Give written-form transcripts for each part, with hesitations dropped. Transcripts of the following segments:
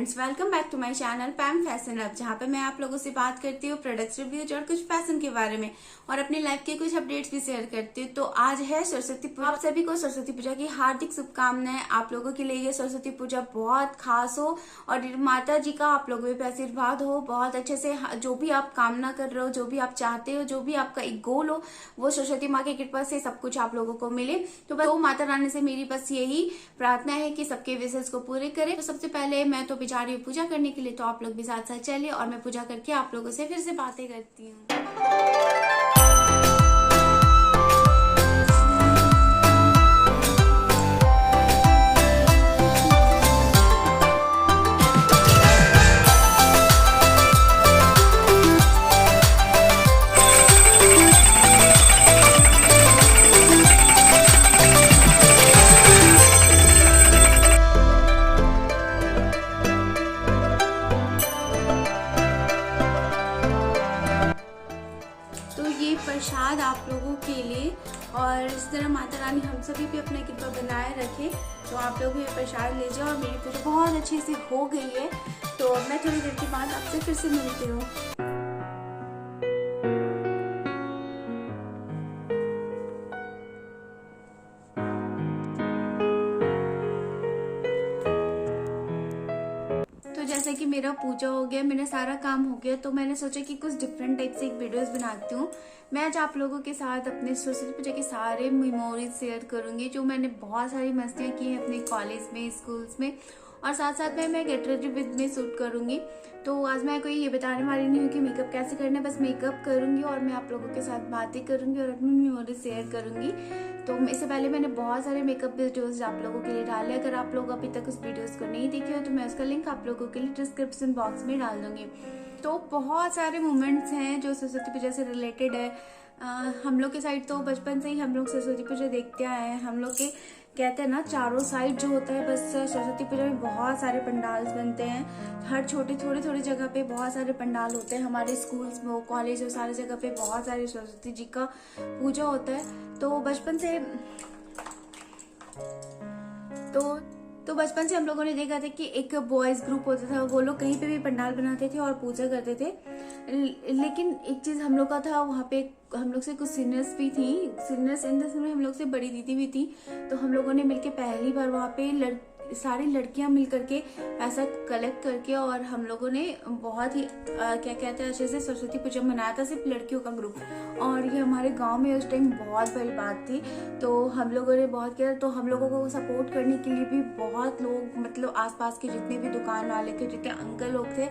Friends, welcome back to my channel Pam fashion hub, जहाँ पे मैं आप लोगों से बात करती हूँ प्रोडक्ट्स रिव्यूज और कुछ फैशन के बारे में और अपनी लाइफ के कुछ अपडेट्स भी शेयर करती हूँ। तो आज है सरस्वती पूजा। आप सभी को सरस्वती पूजा की हार्दिक शुभकामनाएं। आप लोगों के लिए ये सरस्वती पूजा बहुत खास हो और माता जी का आप लोगों पे आशीर्वाद हो, बहुत अच्छे से जो भी आप कामना कर रहे हो, जो भी आप चाहते हो, जो भी आपका एक गोल हो, वो सरस्वती माँ की कृपा से सब कुछ आप लोगों को मिले। तो बस माता रानी से मेरी बस यही प्रार्थना है कि सबके विशेष को पूरे करे। तो सबसे पहले मैं तो जा रही हूँ पूजा करने के लिए, तो आप लोग भी साथ साथ चलिए और मैं पूजा करके आप लोगों से फिर से बातें करती हूँ। तो ये प्रसाद आप लोगों के लिए, और इस तरह माता रानी हम सभी पे अपना कृपा बनाए रखे। तो आप लोग भी ये प्रसाद ले जाओ। और मेरी पूजा बहुत अच्छे से हो गई है, तो मैं थोड़ी देर के बाद आपसे फिर से मिलती हूँ। तो जैसे कि मेरा पूजा हो गया, मेरा सारा काम हो गया, तो मैंने सोचा कि कुछ डिफरेंट टाइप से एक वीडियोस बनाती हूँ। मैं आज आप लोगों के साथ अपने सरस्वती पूजा के सारे मेमोरीज शेयर करूंगी, जो मैंने बहुत सारी मस्तियाँ की हैं अपने कॉलेज में, स्कूल्स में, और साथ साथ में मैं गेट रेडी विद में शूट करूंगी। तो आज मैं कोई ये बताने वाली नहीं हूँ कि मेकअप कैसे करना है, बस मेकअप करूंगी और मैं आप लोगों के साथ बातें करूंगी और अपनी मेमोरीज शेयर करूंगी। तो इससे पहले मैंने बहुत सारे मेकअप वीडियोस आप लोगों के लिए डाले। अगर आप लोग अभी तक उस वीडियोस को नहीं देखे हो तो मैं उसका लिंक आप लोगों के लिए डिस्क्रिप्शन बॉक्स में डाल दूंगी। तो बहुत सारे मोमेंट्स हैं जो सरस्वती पूजा से रिलेटेड है। हम लोग के साइड तो बचपन से ही हम लोग सरस्वती पूजा देखते आए हैं। हम लोग के कहते हैं ना, चारों साइड जो होता है, बस सरस्वती पूजा में बहुत सारे पंडाल्स बनते हैं। हर छोटी थोड़ी जगह पे बहुत सारे पंडाल होते हैं। हमारे स्कूल्स में, कॉलेज और सारी जगह पे बहुत सारे सरस्वती जी का पूजा होता है। तो बचपन से हम लोगों ने देखा था कि एक बॉयज ग्रुप होता था, वो लोग कहीं पे भी पंडाल बनाते थे और पूजा करते थे। लेकिन एक चीज हम लोग का था, वहाँ पे हम लोग से कुछ सीनियर्स भी थी, सीनियर्स इन द सेंस में हम लोग से बड़ी दीदी भी थी। तो हम लोगों ने मिलके पहली बार वहाँ पे सारी लड़कियां मिल करके पैसा कलेक्ट करके, और हम लोगों ने बहुत ही क्या कहते हैं, अच्छे से सरस्वती पूजा मनाया था, सिर्फ लड़कियों का ग्रुप। और ये हमारे गांव में उस टाइम बहुत बड़ी बात थी। तो हम लोगों ने बहुत किया। तो हम लोगों को सपोर्ट करने के लिए भी बहुत लोग, मतलब आसपास के जितने भी दुकान वाले थे, जितने अंकल लोग थे,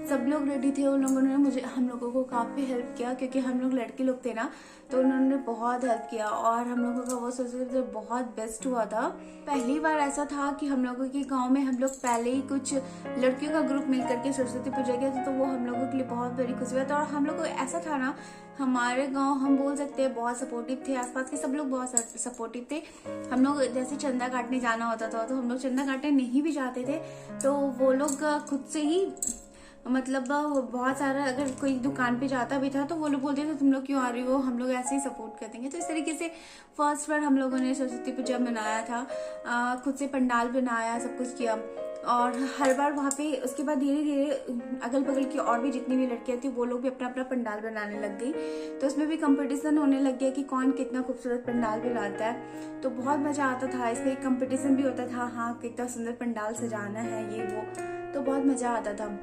सब लोग रेडी थे। उन लोगों ने हम लोगों को काफी हेल्प किया, क्योंकि हम लोग लड़के लोग थे ना, तो उन्होंने बहुत हेल्प किया और हम लोगों का वो सरस्वती बहुत बेस्ट हुआ था। पहली बार ऐसा था कि हम लोगों के गांव में हम लोग पहले ही कुछ लड़कियों का ग्रुप मिल करके सरस्वती पूजा किया था, तो वो हम लोगों के लिए बहुत बड़ी खुशी हुआ था। और हम लोग को ऐसा था ना, हमारे गांव, हम बोल सकते हैं, बहुत सपोर्टिव थे। आसपास के सब लोग बहुत सपोर्टिव थे। हम लोग जैसे चंदा काटने जाना होता था, तो हम लोग चंदा काटने नहीं भी जाते थे, तो वो लोग खुद से ही, मतलब बहुत सारा, अगर कोई दुकान पे जाता भी था तो वो लोग बोलते थे तुम लोग क्यों आ रही हो, हम लोग ऐसे ही सपोर्ट कर देंगे। तो इस तरीके से फर्स्ट बार हम लोगों ने सरस्वती पूजा मनाया था। खुद से पंडाल बनाया, सब कुछ किया, और हर बार वहाँ पे, उसके बाद धीरे धीरे अगल बगल की और भी जितनी भी लड़कियां थी, वो लोग भी अपना अपना पंडाल बनाने लग गई। तो उसमें भी कंपटीशन होने लग गया कि कौन कितना खूबसूरत पंडाल बनाता है। तो बहुत मजा आता था। इसमें एक कंपटीशन भी होता था, हाँ कितना सुंदर पंडाल सजाना है, ये वो। तो बहुत मजा आता था।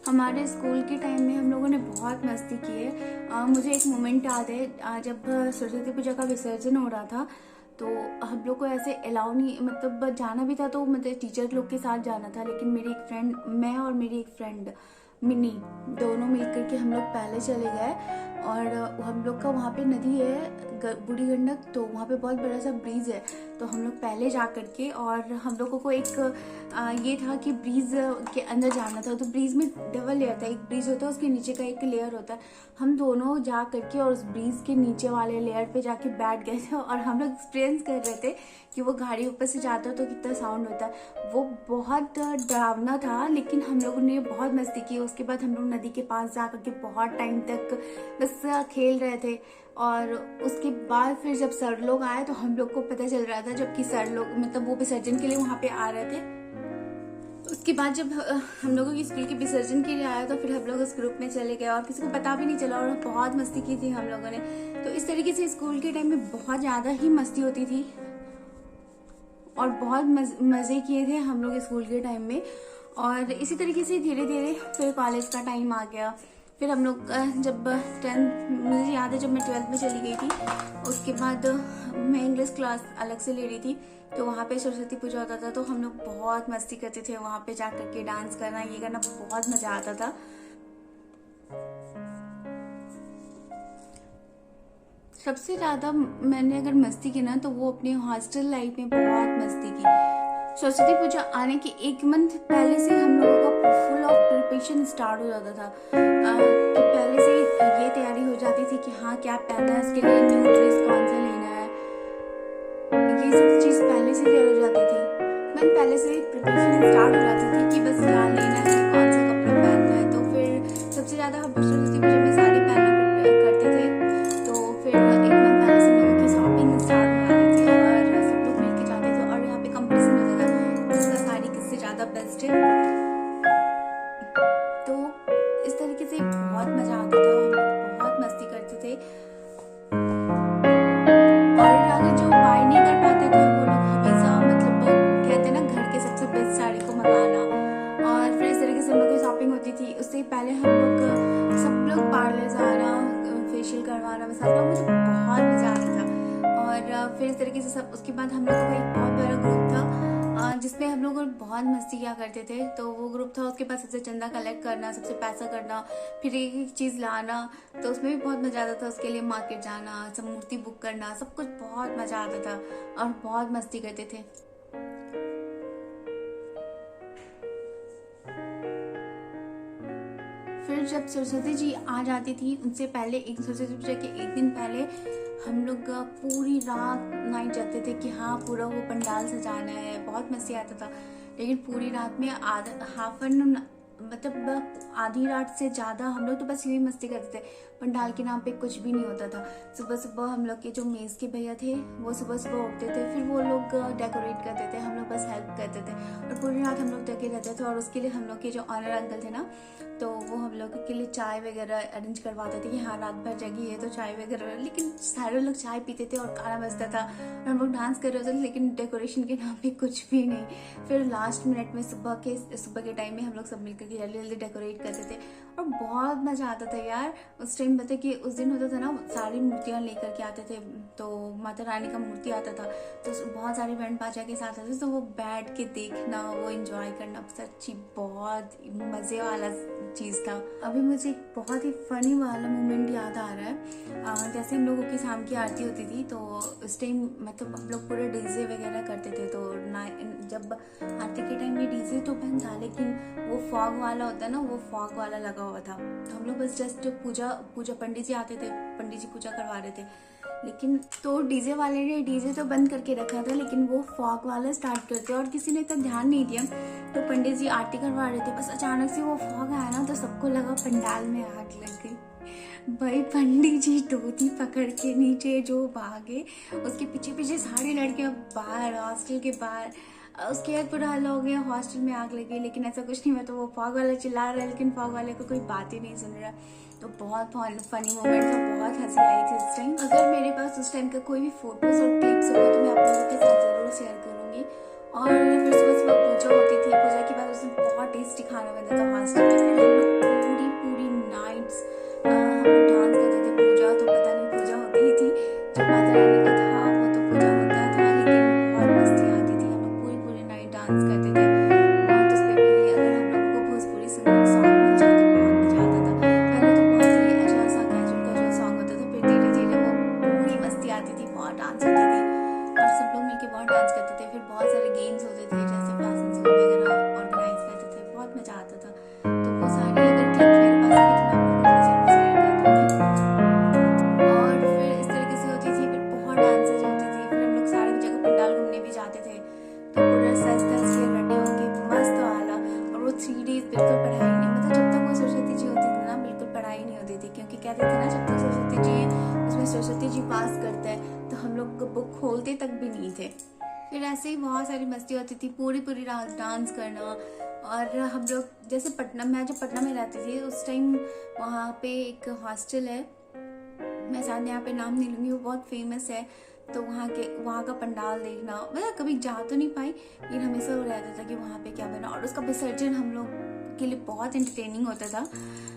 हमारे स्कूल के टाइम में हम लोगों ने बहुत मस्ती की है। मुझे एक मोमेंट याद है, जब सरस्वती पूजा का विसर्जन हो रहा था, तो हम लोग को ऐसे अलाउ नहीं, मतलब जाना भी था, तो मतलब टीचर लोग के साथ जाना था। लेकिन मेरी एक फ्रेंड, मैं और मेरी एक फ्रेंड मिनी, दोनों मिलकर के हम लोग पहले चले गए। और हम लोग का वहाँ पे नदी है, बूढ़ी गंडक, तो वहाँ पे बहुत बड़ा सा ब्रिज है। तो हम लोग पहले जा करके, और हम लोगों को एक ये था कि ब्रिज के अंदर जाना था। तो ब्रिज में डबल लेयर था, एक ब्रिज होता है, उसके नीचे का एक लेयर होता है। हम दोनों जा करके और उस ब्रिज के नीचे वाले लेयर पे जाके बैठ गए थे, और हम लोग एक्सपीरियंस कर रहे थे कि वो गाड़ी ऊपर से जाता है तो कितना साउंड होता है। वो बहुत डरावना था, लेकिन हम लोगों ने बहुत मस्ती की। उसके बाद हम लोग नदी के पास जा करके बहुत टाइम तक बस खेल रहे थे। और उसके बाद फिर जब सर लोग आए तो हम लोग को पता चल रहा था, जबकि सर लोग, मतलब वो विसर्जन के लिए वहां पे आ रहे थे, उसके बाद जब हम लोगों की स्कूल के विसर्जन के लिए आया तो फिर हम लोग उस ग्रुप में चले गए और किसी को पता भी नहीं चला और बहुत मस्ती की थी हम लोगों ने। तो इस तरीके से स्कूल के टाइम में बहुत ज़्यादा ही मस्ती होती थी और बहुत मज़े किए थे हम लोग स्कूल के टाइम में। और इसी तरीके से धीरे धीरे फिर कॉलेज का टाइम आ गया। फिर हम लोग जब 10th, मुझे याद है जब मैं 12th में चली गई थी उसके बाद मैं इंग्लिश क्लास अलग से ले रही थी, तो वहाँ पे सरस्वती पूजा होता था तो हम लोग बहुत मस्ती करते थे। वहाँ पे जा करके डांस करना ये करना बहुत मज़ा आता था। सबसे ज़्यादा मैंने अगर मस्ती की ना तो वो अपने हॉस्टल लाइफ में बहुत मस्ती की। सरस्वती पूजा आने के 1 मंथ पहले से हम लोगों का फुल ऑफ प्रिपरेशन स्टार्ट हो जाता था कि पहले से ये तैयारी हो जाती थी कि हाँ क्या पहनना है, उसके लिए न्यू ड्रेस कौन सा लेना है, ये सब चीज़ पहले से तैयार हो जाती थी। मैं पहले से प्रिपरेशन स्टार्ट हो जाती थी कि बस क्या लेना है, कौन सा कपड़ा पहनना है। तो फिर सबसे ज़्यादा हम सरस्वती पूजा में साड़ी पहनना करते थे। तो फिर 1 मंथ पहले से लोगों की शॉपिंग स्टार्ट हो जाती थी और सब लोग मिल के जाते थे और यहाँ पे कंपटीशन होता था किसका साड़ी किससे ज़्यादा बेस्ट है। तो इस तरीके से बहुत मज़ा आता था, हम लोग बहुत मस्ती करते थे। और अगर जो बाय नहीं कर पाते थे वो लोग हमेशा मतलब कहते हैं ना घर के सबसे बेस्ट साड़ी को मंगाना। और फिर इस तरीके से हम लोग की शॉपिंग होती थी। उससे पहले हम लोग सब लोग पार्लर जाना, फेशियल करवाना, मसाज करवाना, मुझे बहुत मज़ा आता था। और फिर इस तरीके से सब उसके बाद हम लोगों का एक बहुत बड़ा ग्रुप था जिसमें हम लोग बहुत मस्ती किया करते थे। तो वो ग्रुप था, उसके बाद सबसे चंदा कलेक्ट करना, सबसे पैसा करना, फिर एक एक चीज़ लाना। तो उसमें भी बहुत मज़ा आता था। उसके लिए मार्केट जाना, सब मूर्ति बुक करना, सब कुछ बहुत मज़ा आता था और बहुत मस्ती करते थे। फिर जब सरस्वती जी आ जाती थी उनसे पहले एक सरस्वती पूजा के 1 दिन पहले हम लोग पूरी रात नाइट जाते थे कि हाँ पूरा वो पंडाल सजाना है। बहुत मस्ती आता था। लेकिन पूरी रात में मतलब आधी रात से ज़्यादा हम लोग तो बस यही मस्ती करते थे। पंडाल के नाम पे कुछ भी नहीं होता था। सुबह सुबह हम लोग के जो मेज़ के भैया थे वो सुबह सुबह उठते थे, फिर वो लोग डेकोरेट करते थे, हम लोग बस हेल्प करते थे और पूरी रात हम लोग जगे रहते थे। और उसके लिए हम लोग के जो ऑनर अंकल थे ना तो वो हम लोग के लिए चाय वगैरह अरेंज करवाते थे कि हाँ रात भर जगी है तो चाय वगैरह। लेकिन सारे लोग चाय पीते थे और गाना बजता था और हम लोग डांस कर रहे थे, लेकिन डेकोरेशन के नाम पे कुछ भी नहीं। फिर लास्ट मिनट में सुबह के टाइम में हम लोग सब मिलकर के जल्दी जल्दी डेकोरेट करते थे और बहुत मज़ा आता था यार। उस टाइम पता कि उस दिन होता था ना सारी मूर्तियाँ लेकर के आते थे, तो माता रानी का मूर्ति आता था तो बहुत सारी बैंड बाजा के साथ आते थे। तो वो बैठ के देखना, वो एंजॉय करना सच्ची बहुत मज़े वाला चीज़ था। अभी मुझे एक बहुत ही फनी वाला मोमेंट याद आ रहा है। जैसे हम लोगों की शाम की आरती होती थी तो उस टाइम मतलब हम लोग पूरे डीजे वगैरह करते थे। तो जब आरती के टाइम में डीजे तो बंद था लेकिन वो फॉग वाला होता है ना, वो फॉग वाला लगा हुआ था। तो हम लोग बस जस्ट पूजा पंडित जी आते थे, पंडित जी पूजा करवा रहे थे, लेकिन तो डीजे वाले ने डीजे तो बंद करके रखा था लेकिन वो फॉग वाला स्टार्ट करते और किसी ने इतना ध्यान नहीं दिया। तो पंडित जी आरती करवा रहे थे, बस अचानक से वो फॉग आया ना तो सबको लगा पंडाल में आग लग गई। भाई पंडित जी धोती पकड़ के नीचे जो भागे, उसके पीछे पीछे सारी लड़कियां बाहर हॉस्टल के बाहर। उसके बाद पूरा हल्ला हो गया, हॉस्टल में आग लगी। लेकिन ऐसा कुछ नहीं हुआ। तो वो फॉग वाला चिल्ला रहा है लेकिन फॉग वाले को कोई बात ही नहीं सुन रहा। तो बहुत फनी मोमेंट था, बहुत हंसी आई थी उस टाइम। अगर मेरे पास उस टाइम का कोई भी फोटोज और क्लिप्स होगा तो मैं आप लोगों के साथ जरूर शेयर करूंगी। और फिर सुबह सुबह पूजा होती थी। पूजा के बाद उस दिन बहुत टेस्टी खाना बनता था हॉस्टल में। फिर हम लोग पूरी नाइट्स हम लोग डांस करते थे। पूजा तो पता नहीं पूजा होती ही थी, जो माता रानी का था वो तो पूजा होता था, लेकिन बहुत मस्ती आती थी। हम लोग पूरी नाइट डांस करते थे बहुत। उस पर भी अगर हम लोगों को भोजपुरी सॉन्ग मिल जाए तो बहुत मजा आता था। पहले तो बहुत ही अच्छा सा कैजुअल सॉन्ग होता था, फिर धीरे धीरे वो पूरी मस्ती आती थी, बहुत डांस होती थी और सब लोग मिलके बहुत डांस करते थे। फिर बहुत सारे गेम्स होते थे जैसे फैशन शो वगैरह ऑर्गेनाइज करते थे, बहुत मजा आता था। तो वो सारी अगर क्लिप्स मेरे पास है तो मैं आप लोगों के साथ जरूर शेयर कर दूंगी। और फिर इस तरीके से होती थी। फिर बहुत डांसेज होती थी। फिर हम लोग सारी जगह पंडाल घूमने भी जाते थे। तो पूरा सज धज के रेडी होके मस्त वाला। और वो 3 डेज बिल्कुल पढ़ाई नहीं, मतलब जब तक वो सरस्वती जी होती थी ना बिल्कुल पढ़ाई नहीं होती थी, क्योंकि कहते थे ना जब तक सरस्वती जी है उसमें सरस्वती जी पास करते हैं। तो हम लोग बुक खोलते तक भी नहीं थे। फिर ऐसे ही बहुत सारी मस्ती होती थी। पूरी रात डांस करना, और हम लोग जैसे पटना, मैं जब पटना में रहती थी उस टाइम वहाँ पे एक हॉस्टल है, मैं शायद यहाँ पे नाम नहीं लूँगी, वो बहुत फेमस है। तो वहाँ का पंडाल देखना, मतलब कभी जा तो नहीं पाई लेकिन हमेशा वो रहता था कि वहाँ पे क्या बना, और उसका विसर्जन हम लोग के लिए बहुत एंटरटेनिंग होता था।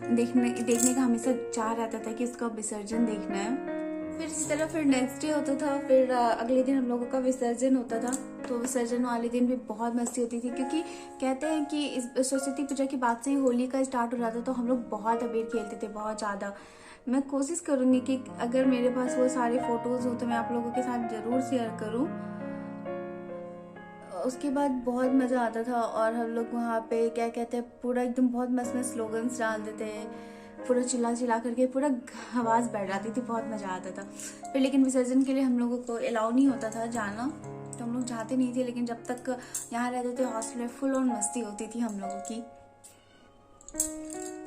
देखने का हमेशा चाह रहता था कि उसका विसर्जन देखना है। फिर इसी तरह फिर नेक्स्ट डे होता था, फिर अगले दिन हम लोगों का विसर्जन होता था। तो विसर्जन वाले दिन भी बहुत मस्ती होती थी, क्योंकि कहते हैं कि इस सरस्वती पूजा के बाद से ही होली का स्टार्ट हो जाता, तो हम लोग बहुत अबीर खेलते थे, बहुत ज़्यादा। मैं कोशिश करूँगी कि अगर मेरे पास वो सारे फोटोज़ हो तो मैं आप लोगों के साथ ज़रूर शेयर करूँ। उसके बाद बहुत मज़ा आता था, और हम लोग वहाँ पे क्या कहते हैं, पूरा एकदम बहुत मस्त मस्त स्लोगन्स डालते थे, पूरा चिल्ला चिल्ला करके पूरा आवाज़ बैठ जाती थी, बहुत मज़ा आता था। फिर लेकिन विसर्जन के लिए हम लोगों को अलाउ नहीं होता था जाना, तो हम लोग जाते नहीं थे। लेकिन जब तक यहाँ रहते थे हॉस्टल में, फुल ऑन मस्ती होती थी हम लोगों की।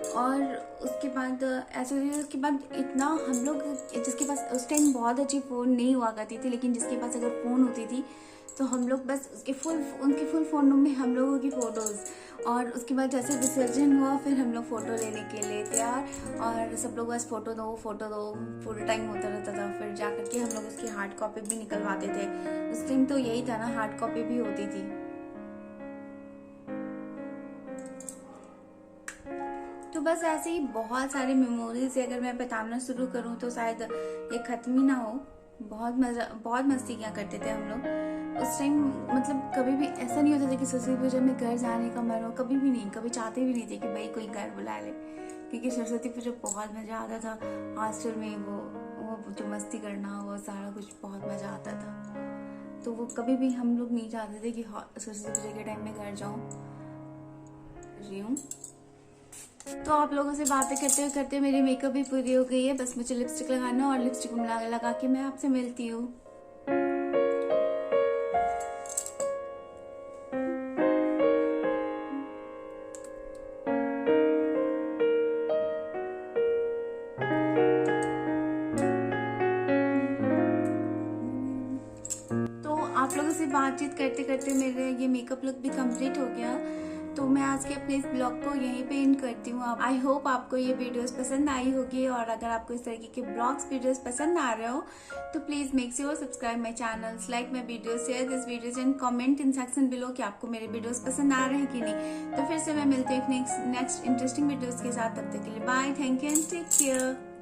और उसके बाद उसके बाद इतना हम लोग, जिसके पास उस टाइम बहुत अच्छी फ़ोन नहीं हुआ करती थी, लेकिन जिसके पास अगर फ़ोन होती थी तो हम लोग बस उनके फुल फ़ोन में हम लोगों की फ़ोटोज़। और उसके बाद जैसे विसर्जन हुआ, फिर हम लोग फ़ोटो लेने के लिए तैयार, और सब लोग बस फ़ोटो दो फुल टाइम होता रहता था। फिर जा करके हम लोग उसकी हार्ड कॉपी भी निकलवाते थे। उस टाइम तो यही था ना, हार्ड कॉपी भी होती थी। तो बस ऐसे ही बहुत सारे मेमोरीज अगर मैं बताना शुरू करूँ तो शायद ये खत्म ही ना हो। बहुत मस्ती किया करते थे हम लोग उस टाइम। मतलब कभी भी ऐसा नहीं होता था कि सरस्वती पूजा में घर जाने का मन हो, कभी भी नहीं, कभी चाहते भी नहीं थे कि भाई कोई घर बुला ले, क्योंकि सरस्वती पूजा बहुत मज़ा आता था। हॉस्टल में वो जो मस्ती करना, वो सारा कुछ बहुत मज़ा आता था। तो वो कभी भी हम लोग नहीं चाहते थे कि सरस्वती पूजा के टाइम में घर जाऊँ। तो आप लोगों से बातें करते करते मेरी मेकअप भी पूरी हो गई है, बस मुझे लिपस्टिक लगाना, और लिपस्टिक लगा के मैं आपसे मिलती हूँ। तो आप लोगों से बातचीत करते करते मेरे ये मेकअप लुक भी कंप्लीट हो गया। तो मैं आज के अपने इस ब्लॉग को यहीं पे एंड करती हूँ। आई होप आपको ये वीडियोस पसंद आई होगी, और अगर आपको इस तरीके के ब्लॉग्स वीडियोस पसंद आ रहे हो तो please make sure subscribe my channels, like my videos, share this videos and comment in section below कि आपको मेरे वीडियोस पसंद आ रहे हैं कि नहीं। तो फिर से मैं मिलती हूँ नेक्स्ट इंटरेस्टिंग वीडियोस के साथ। तब तक के लिए bye, thank you and take care.